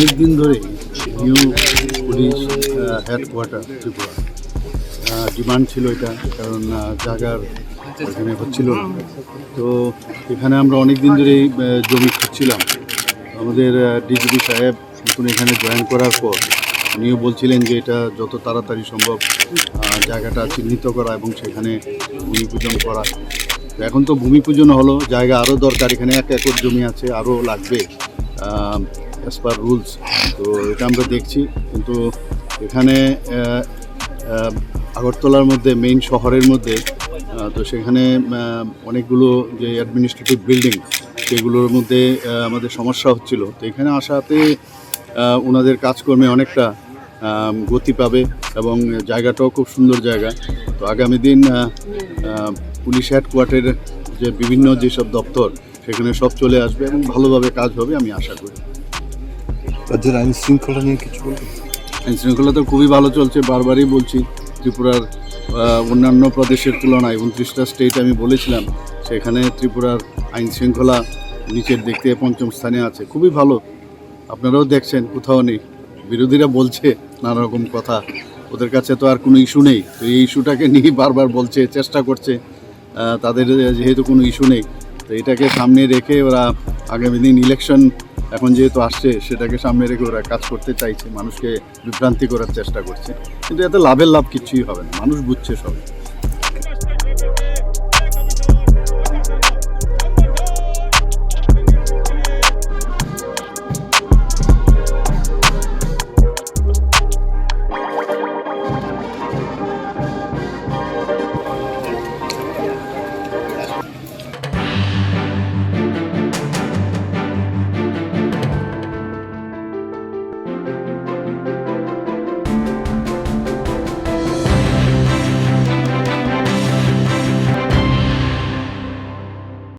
অনেক দিন ধরে new police headquarter Tripura demand ছিল এটা, কারণ জায়গার এখানে হচ্ছিল না। তো এখানে আমরা অনেক দিন ধরেই জমি খুঁজছিলাম। আমাদের ডিজিপি সাহেব নতুন এখানে জয়েন করার পর উনিও বলছিলেন যে এটা যত তাড়াতাড়ি সম্ভব জায়গাটা চিহ্নিত করা এবং সেখানে ভূমি পূজন করা। তো এখন তো ভূমি পূজন হলো, জায়গা আরও দরকার। এখানে 1 একর জমি আছে, আরও লাগবে অ্যাজ পার রুলস। তো এটা আমরা দেখছি, কিন্তু এখানে আগরতলার মধ্যে মেইন শহরের মধ্যে তো সেখানে অনেকগুলো যে অ্যাডমিনিস্ট্রেটিভ বিল্ডিং সেগুলোর মধ্যে আমাদের সমস্যা হচ্ছিল। তো এখানে আসাতে ওনাদের কাজকর্মে অনেকটা গতি পাবে এবং জায়গাটাও খুব সুন্দর জায়গা। তো আগামী দিন পুলিশ হেডকোয়ার্টারের যে বিভিন্ন যেসব দপ্তর সেখানে সব চলে আসবে এবং ভালোভাবে কাজ হবে আমি আশা করি। রাজ্যের আইন শৃঙ্খলা নিয়ে কিছু বলবেন? আইন শৃঙ্খলা তো খুবই ভালো চলছে, বারবারই বলছি। ত্রিপুরার অন্যান্য প্রদেশের তুলনায় 29টা স্টেট আমি বলেছিলাম, সেখানে ত্রিপুরার আইন শৃঙ্খলা নিচের দিক থেকে 5ম স্থানে আছে। খুবই ভালো, আপনারাও দেখছেন, কোথাও নেই। বিরোধীরা বলছে নানা রকম কথা, ওদের কাছে তো আর কোনো ইস্যু নেই। তো এই ইস্যুটাকে নিয়ে বারবার বলছে, চেষ্টা করছে। তাদের যেহেতু কোনো ইস্যু নেই, তো এটাকে সামনে রেখে ওরা আগামী দিন ইলেকশন এখন যেহেতু আসছে, সেটাকে সামনে রেখে ওরা কাজ করতে চাইছে, মানুষকে বিভ্রান্তি করার চেষ্টা করছে। কিন্তু এতে লাভের লাভ কিচ্ছুই হবে না, মানুষ বুঝছে সব।